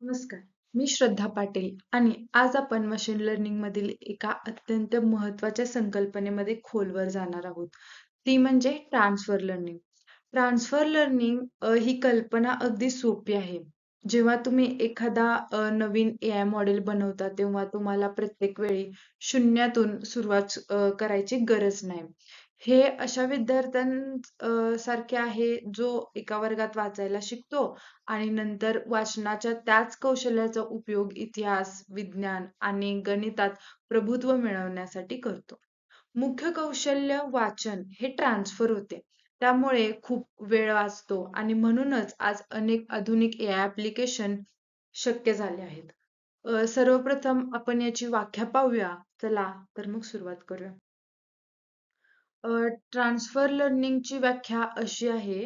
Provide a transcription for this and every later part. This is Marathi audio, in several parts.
नमस्कार, मी श्रद्धा पाटील आणि आज आपण मशीन लर्निंग मधील एका अत्यंत महत्त्वाच्या संकल्पनेमध्ये खोलवर जाणार आहोत. ती म्हणजे ट्रान्सफर लर्निंग. ट्रान्सफर लर्निंग ही कल्पना अगदी सोपी आहे. जेव्हा तुम्ही एखादा नवीन AI मॉडेल बनवता, तेव्हा तुम्हाला प्रत्येक वेळी शून्यातून सुरुवात करायची गरज नाही. हे अशा सारखे आहे, जो एका वर्गात वाचायला शिकतो आणि नंतर वाचनाच्या त्याच कौशल्याचा उपयोग इतिहास, विज्ञान आणि गणितात प्रभुत्व मिळवण्यासाठी करतो. मुख्य कौशल्य वाचन हे ट्रान्सफर होते. त्यामुळे खूप वेळ वाचतो आणि म्हणूनच आज अनेक आधुनिक AI ॲप्लिकेशन शक्य झाले आहेत. सर्वप्रथम आपण याची व्याख्या पाहूया. चला तर मग सुरुवात करूया. ट्रान्सफर लर्निंगची व्याख्या अशी आहे.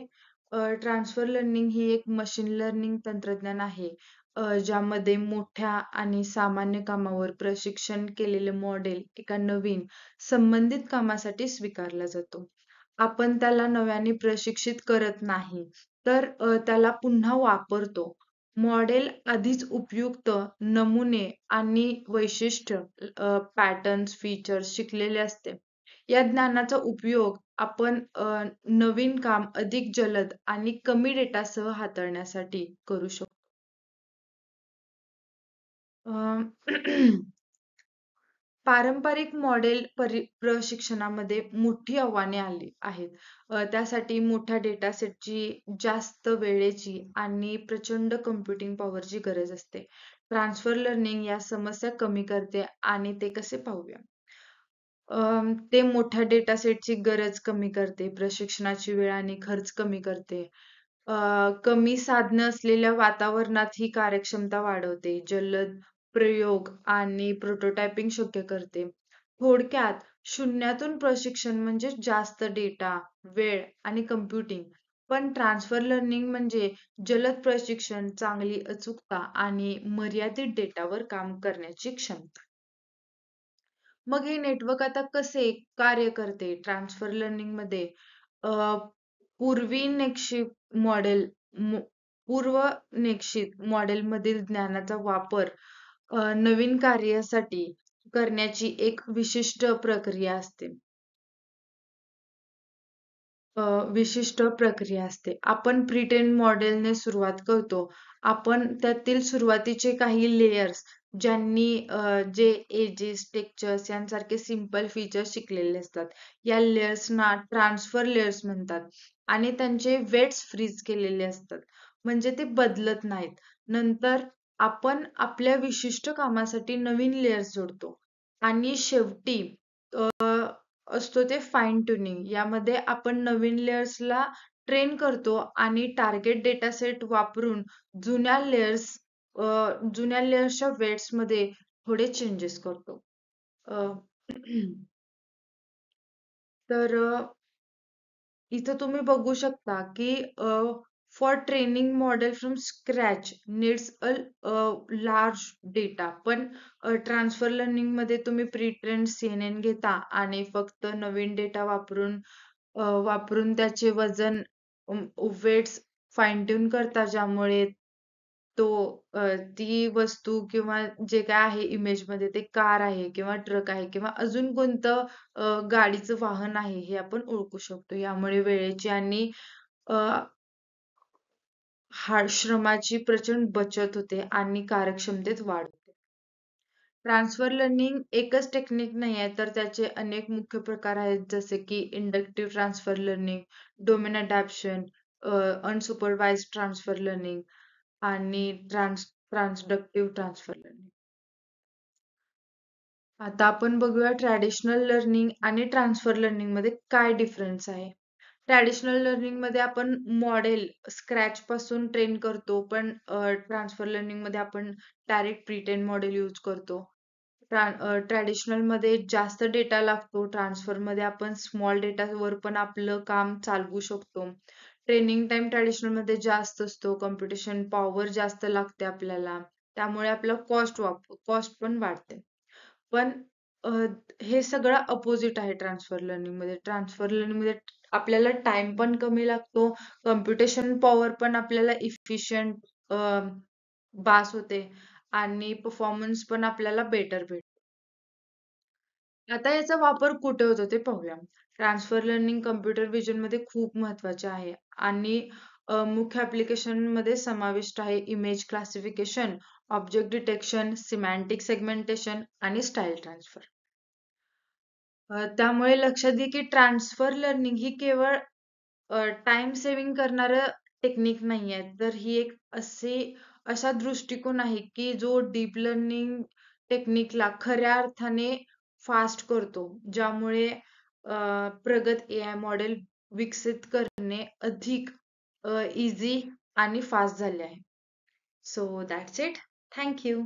ट्रान्सफर लर्निंग ही एक मशीन लर्निंग तंत्रज्ञान आहे, ज्यामध्ये मोठ्या आणि सामान्य कामावर प्रशिक्षण केलेले मॉडेल एका नवीन संबंधित कामासाठी स्वीकारला जातो. आपण त्याला नव्याने प्रशिक्षित करत नाही, तर त्याला पुन्हा वापरतो. मॉडेल आधीच उपयुक्त नमुने आणि वैशिष्ट्य, पॅटर्न्स, फीचर्स शिकलेले असते. या ज्ञानाचा उपयोग आपण नवीन काम अधिक जलद आणि कमी डेटासह हाताळण्यासाठी करू शकतो. अ, पारंपरिक मॉडेल प्रशिक्षणामध्ये मोठी आव्हाने आली आहेत. त्यासाठी मोठ्या डेटासेटची, जास्त वेळेची आणि प्रचंड कम्प्युटिंग पॉवरची गरज असते. ट्रान्सफर लर्निंग या समस्या कमी करते आणि ते कसे पाहूया. ते मोठ्या डेटासेटची गरज कमी करते, प्रशिक्षणाची वेळ आणि खर्च कमी करते. कमी साधनं असलेल्या वातावरणात ही कार्यक्षमता वाढवते, जलद प्रयोग आणि प्रोटोटायपिंग शक्य करते. थोडक्यात शून्यातून प्रशिक्षण म्हणजे जास्त डेटा, वेळ आणि कम्प्युटिंग. पण ट्रान्सफर लर्निंग म्हणजे जलद प्रशिक्षण, चांगली अचूकता आणि मर्यादित डेटावर काम करण्याची क्षमता. मग हे नेटवर्क आता कसे कार्य करते ट्रान्सफर लर्निंग मध्ये? अ, पूर्वी निक्षित मॉडेल पूर्व निश्चित मॉडेलमधील ज्ञानाचा वापर नवीन कार्यासाठी करण्याची एक विशिष्ट प्रक्रिया असते. अ, विशिष्ट प्रक्रिया असते. आपण प्रीट्रेन मॉडेलने सुरुवात करतो. आपण त्यातील सुरुवातीचे काही लेयर्स, ज्यांनी जे एजेस, टेक्स्चर्स यांसारखे सिंपल फीचर्स शिकलेले असतात. या लेयर्सना ट्रान्सफर लेयर्स म्हणतात आणि त्यांचे वेट्स फ्रीज केलेले असतात. म्हणजे ते बदलत नाहीत. नंतर आपण आपल्या विशिष्ट कामासाठी नवीन लेयर्स जोडतो आणि शेवटी असतो ते फाईन ट्युनिंग. यामध्ये आपण नवीन लेयर्सला ट्रेन करतो आणि टार्गेट डेटा सेट वापरून जुन्या लेयर्स जुन्या लेयर्सच्या वेट्समध्ये थोडे चेंजेस करतो. अ, तर इथं तुम्ही बघू शकता की for training model from scratch needs a large data. पण ट्रान्सफर लर्निंग मध्ये तुम्ही प्री ट्रेन CNN घेता आणि फक्त नवीन डेटा वापरून त्याचे वजन, वेट्स फाईन ट्यून करता, ज्यामुळे तो ती वस्तू किंवा जे काय आहे इमेजमध्ये, ते कार आहे किंवा ट्रक आहे किंवा अजून कोणतं गाडीचं वाहन आहे हे आपण ओळखू शकतो. यामुळे वेळेची आणि अ, श्रमाची प्रचंड बचत होते आणि कार्यक्षमतेत वाढ होते. ट्रान्सफर लर्निंग एकच टेक्निक नाही आहे, तर त्याचे अनेक मुख्य प्रकार आहेत, जसे की inductive transfer learning, domain adaptation, unsupervised transfer learning आणि ट्रान्सडक्टिव्ह ट्रान्सफर लर्निंग. आता आपण बघूया ट्रॅडिशनल लर्निंग आणि ट्रान्सफर लर्निंग मध्ये काय डिफरन्स आहे. ट्रॅडिशनल लर्निंग मध्ये आपण मॉडेल स्क्रॅच पासून ट्रेन करतो, पण ट्रान्सफर लर्निंग मध्ये आपण डायरेक्ट प्रीट्रेन मॉडेल यूज करतो. ट्रॅडिशनल मध्ये जास्त डेटा लागतो, ट्रान्सफर मध्ये आपण स्मॉल डेटावर पण आपलं काम चालवू शकतो. ट्रेनिंग टाइम ट्रॅडिशनल मध्ये जास्त असतो, कम्प्युटेशन पॉवर जास्त लागते आपल्याला, त्यामुळे आपलं कॉस्ट पण वाढते. पण अ, हे सगळं अपोजिट आहे ट्रान्सफर लर्निंग मध्ये. ट्रान्सफर लर्निंग मध्ये आपल्याला टाइम पण कमी लागतो, कम्प्युटेशन पॉवर पण आपल्याला इफिशियंट बास होते आणि परफॉर्मन्स पण आपल्याला बेटर भेटतो. आता याचा वापर कुठे होतो ते पाहूया. ट्रान्सफर लर्निंग कम्प्युटर विजन मध्ये खूप महत्वाचे आहे आणि मुख्य ऍप्लिकेशन मध्ये समाविष्ट आहे image classification, object detection, semantic segmentation आणि स्टाईल ट्रान्सफर. त्यामुळे लक्षात घे की ट्रान्सफर लर्निंग ही केवळ टाइम सेव्हिंग करणारं टेक्निक नाही आहे, तर ही एक असा दृष्टिकोन आहे की जो डीप लर्निंग टेक्निकला खऱ्या अर्थाने फास्ट करतो, ज्यामुळे प्रगत एआय मॉडेल विकसित करणे अधिक इझी आणि फास्ट झाले आहे. So that's it. Thank you.